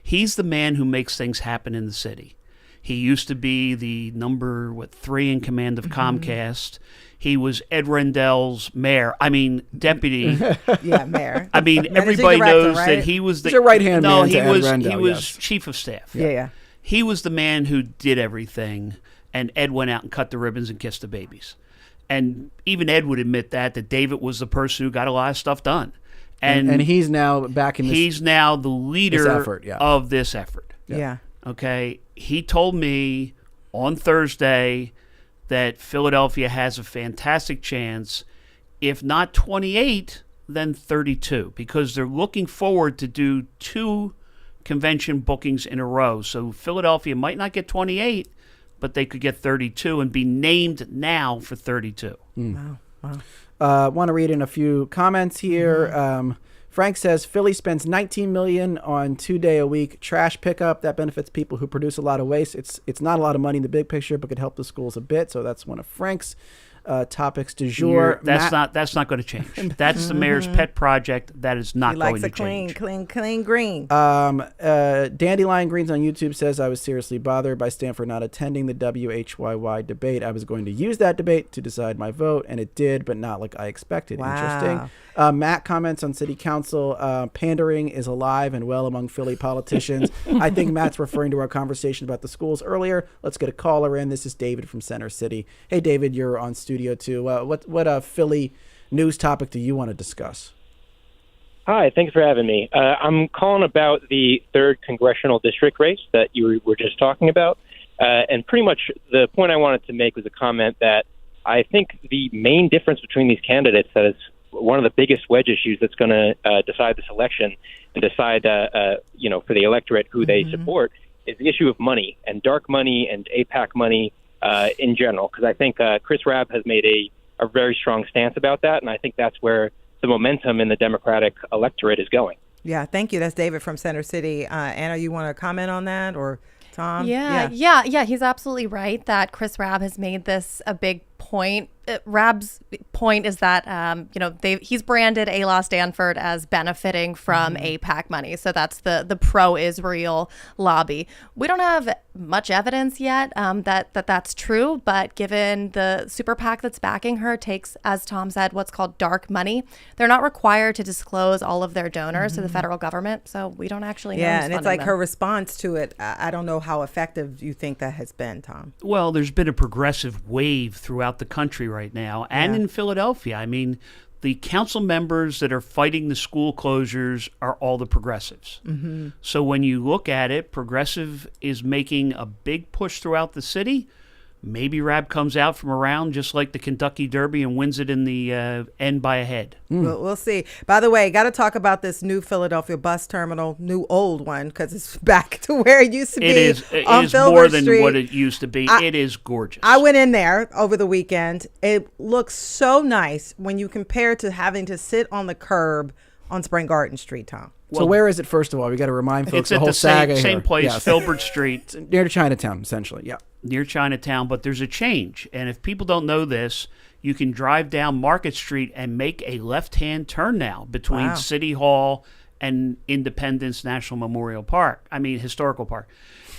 he's the man who makes things happen in the city. He used to be the number 3 in command of Comcast. He was Ed Rendell's deputy. Yeah, mayor. I mean, Managing everybody director, knows right? that he was the He's a right-hand no, man he to Ed was Rendell, he was yes. chief of staff. Yeah. He was the man who did everything, and Ed went out and cut the ribbons and kissed the babies. And even Ed would admit that David was the person who got a lot of stuff done. And he's now back in this. He's now the leader effort, yeah. of this effort. Yeah. Okay. He told me on Thursday that Philadelphia has a fantastic chance, if not 28, then 32, because they're looking forward to do 2 convention bookings in a row. So Philadelphia might not get 28, but they could get 32 and be named now for 32. Wow. Want to read in a few comments here. Frank says Philly spends $19 million on 2-day-a-week trash pickup. That benefits people who produce a lot of waste. It's not a lot of money in the big picture, but could help the schools a bit. So that's one of Frank's topics du jour. That's not going to change. That's the mayor's pet project. That is not He going likes to a clean, change. clean green. Dandelion Greens on YouTube says, I was seriously bothered by Stanford not attending the WHYY debate. I was going to use that debate to decide my vote, and it did, but not like I expected. Wow. Interesting. Matt comments on city council, pandering is alive and well among Philly politicians. I think Matt's referring to our conversation about the schools earlier. Let's get a caller in. This is David from Center City. Hey, David, you're on Studio 2. What Philly news topic do you want to discuss? Hi, thanks for having me. I'm calling about the 3rd Congressional District race that you were just talking about. And pretty much the point I wanted to make was a comment that I think the main difference between these candidates, that is one of the biggest wedge issues that's going to decide this election and decide, for the electorate who they support, is the issue of money and dark money and APAC money in general. Because I think Chris Rabb has made a very strong stance about that, and I think that's where the momentum in the Democratic electorate is going. Yeah, thank you. That's David from Center City. Anna, you want to comment on that, or Tom? Yeah. He's absolutely right that Chris Rabb has made this a big point. Rabb's point is that he's branded A-Law Stanford as benefiting from AIPAC money, so that's the pro-Israel lobby. We don't have much evidence yet that's true, but given the super PAC that's backing her takes, as Tom said, what's called dark money, they're not required to disclose all of their donors to the federal government, so we don't actually know. Yeah, and it's like her response to it. I don't know how effective you think that has been, Tom. Well, there's been a progressive wave throughout the country right now, and in Philadelphia. I mean, the council members that are fighting the school closures are all the progressives. So when you look at it, progressive is making a big push throughout the city, Maybe Rab comes out from around just like the Kentucky Derby and wins it in the end by a head. We'll see. By the way, got to talk about this new Philadelphia bus terminal, new old one, because it's back to where it used to be. It on is Filbert more than Street. what it used to be. It is gorgeous. I went in there over the weekend. It looks so nice when you compare to having to sit on the curb on Spring Garden Street, Tom. So where is it, first of all? We got to remind folks it's the at whole the saga same here. place, Yes. Filbert Street. It's near to Chinatown, essentially, yeah. Near Chinatown, but there's a change. And if people don't know this, you can drive down Market Street and make a left-hand turn now between City Hall and Independence National Historical Park.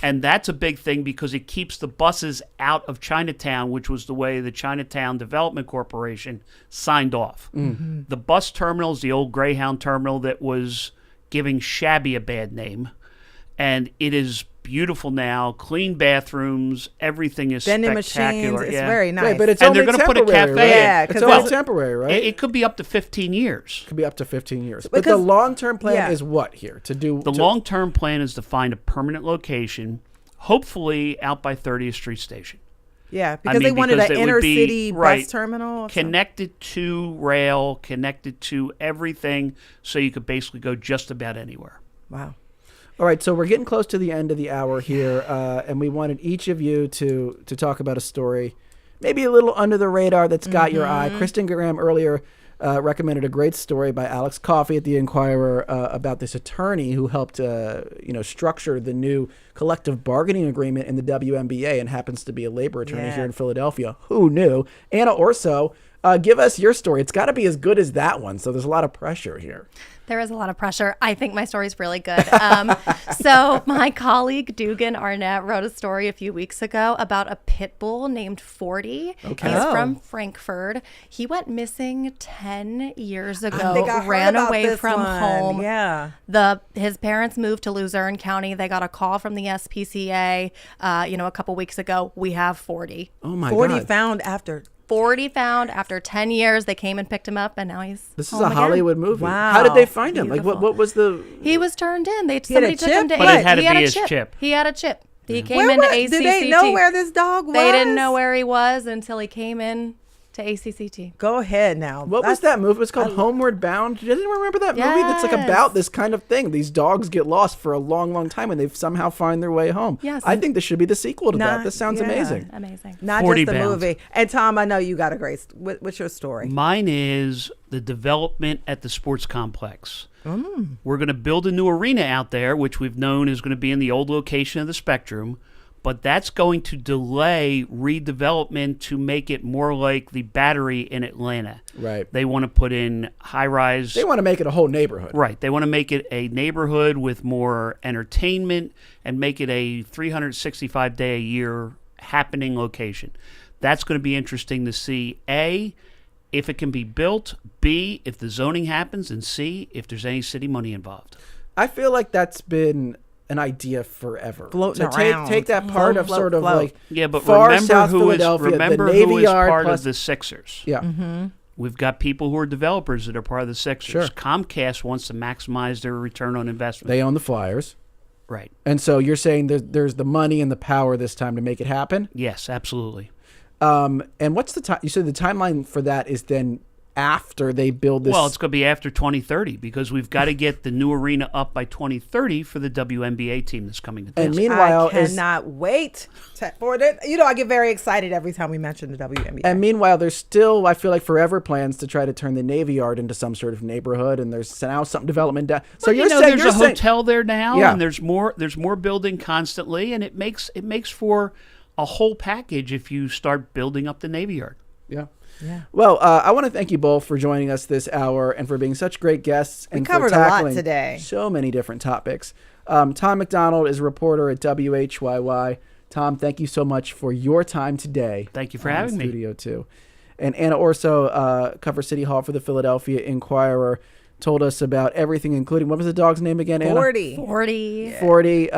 And that's a big thing because it keeps the buses out of Chinatown, which was the way the Chinatown Development Corporation signed off. Mm-hmm. The bus terminal is the old Greyhound terminal that was giving Shabby a bad name. And it is beautiful now, clean bathrooms, everything is Vending spectacular. machines, it's very nice. Right, but it's And only they're gonna put a temporary, cafe right? Yeah, It's 'cause only well, temporary, right? It could be up to 15 years. Could be up to 15 years. But the Because- long-term plan yeah. is what here? The long-term plan is to find a permanent location, hopefully out by 30th Street Station. Yeah, because they wanted because an it would inner be- city right, bus terminal. connected to rail, connected to everything, so you could basically go just about anywhere. Wow. All right, so we're getting close to the end of the hour here, and we wanted each of you to talk about a story, maybe a little under the radar that's got your eye. Kristen Graham earlier recommended a great story by Alex Coffey at the Inquirer about this attorney who helped structure the new collective bargaining agreement in the WNBA and happens to be a labor attorney here in Philadelphia. Who knew? Anna Orso, give us your story. It's got to be as good as that one, so there's a lot of pressure here. There is a lot of pressure. I think my story's really good. So my colleague Dugan Arnett wrote a story a few weeks ago about a pit bull named 40. Okay. He's Oh. from Frankfurt. He went missing 10 years ago, think I heard ran about away this from one. home. Yeah. His parents moved to Luzerne County. They got a call from the SPCA, a couple weeks ago. We have 40. Oh, my 40 God. found after. 40 found after 10 years. They came and picked him up, and now he's This is home a again. Hollywood movie. Wow. How did they find him? Like, Beautiful. what was the... He was turned in. had Somebody a took him chip? to But it had to he had be a his chip. chip. He had a chip. He came Where into was- ACCT. did they know where this dog was? They didn't know where he was until he came in to ACCT. Go ahead now. What was that movie? It was called Homeward Bound. Does anyone remember that movie? That's like Yes. about this kind of thing. These dogs get lost for a long, long time and they somehow find their way home. Yes. I think this should be the sequel to that. Nah, This sounds yeah. amazing. Amazing. Not 40 just the bound. movie. And Tom, I know you got a great. What's your story? Mine is the development at the sports complex. We're going to build a new arena out there, which we've known is going to be in the old location of the Spectrum, but that's going to delay redevelopment to make it more like the Battery in Atlanta. Right. They want to put in high-rise. They want to make it a whole neighborhood. Right. They want to make it a neighborhood with more entertainment and make it a 365-day-a-year happening location. That's going to be interesting to see, A, if it can be built, B, if the zoning happens, and C, if there's any city money involved. I feel like that's been an idea forever. Floating to around. take that part of Float, sort of float. like Yeah, but far remember South who is Philadelphia, remember the Navy who is Yard part plus, of the Sixers. yeah. We've got people who are developers that are part of the Sixers. Sure. Comcast wants to maximize their return on investment. They own the Flyers. Right. And so you're saying there's the money and the power this time to make it happen? Yes, absolutely. And what's the time? You said the timeline for that is then after they build this. Well, it's going to be after 2030 because we've got to get the new arena up by 2030 for the WNBA team that's coming to and town. meanwhile, I cannot wait for it. I get very excited every time we mention the WNBA. And meanwhile, there's still, I feel like, forever plans to try to turn the Navy Yard into some sort of neighborhood, and there's now some development down. So Well, you're saying there's a hotel there now, Yeah. and there's more building constantly, and it makes for a whole package if you start building up the Navy Yard. Yeah. Yeah. Well, I want to thank you both for joining us this hour and for being such great guests. And covered for a lot tackling today. So many different topics. Tom McDonald is a reporter at WHYY. Tom, thank you so much for your time today. Thank you for on having me. Studio 2. And Anna Orso covers City Hall for the Philadelphia Inquirer. Told us about everything, including, what was the dog's name again, Anna? 40. 40. 40.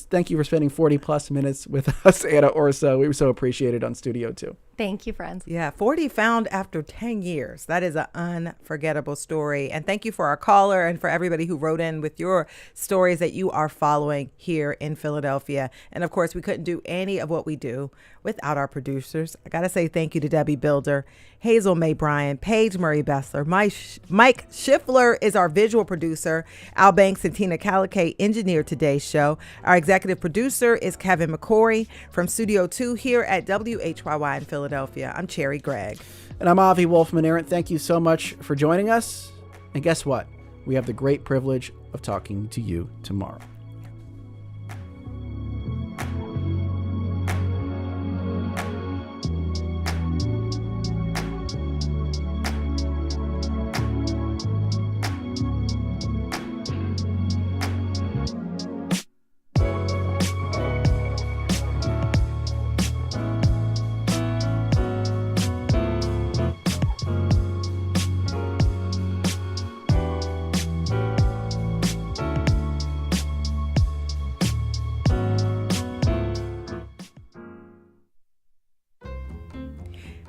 Thank you for spending 40 plus minutes with us, Anna Orso. We were so appreciated on Studio 2. Thank you, friends. Yeah, 40 found after 10 years. That is an unforgettable story. And thank you for our caller and for everybody who wrote in with your stories that you are following here in Philadelphia. And of course, we couldn't do any of what we do without our producers. I got to say thank you to Debbie Builder, Hazel May Bryan, Paige Murray Bessler. Mike Schiffler is our visual producer. Al Banks and Tina Calicay engineered today's show. Our executive producer is Kevin McCory from Studio 2 here at WHYY in Philadelphia. I'm Cherry Gregg. And I'm Avi Wolfman-Arent. Thank you so much for joining us. And guess what? We have the great privilege of talking to you tomorrow.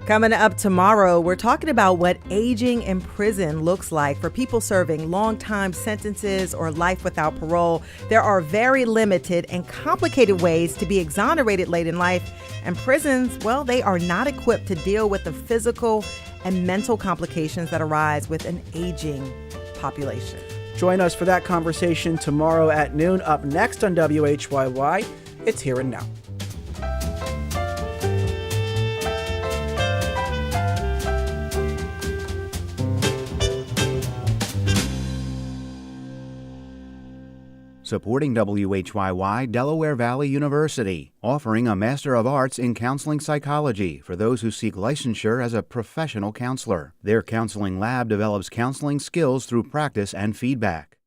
Coming up tomorrow, we're talking about what aging in prison looks like for people serving long-time sentences or life without parole. There are very limited and complicated ways to be exonerated late in life, and prisons, well, they are not equipped to deal with the physical and mental complications that arise with an aging population. Join us for that conversation tomorrow at noon. Up next on WHYY, it's Here and Now. Supporting WHYY, Delaware Valley University, offering a Master of Arts in Counseling Psychology for those who seek licensure as a professional counselor. Their counseling lab develops counseling skills through practice and feedback.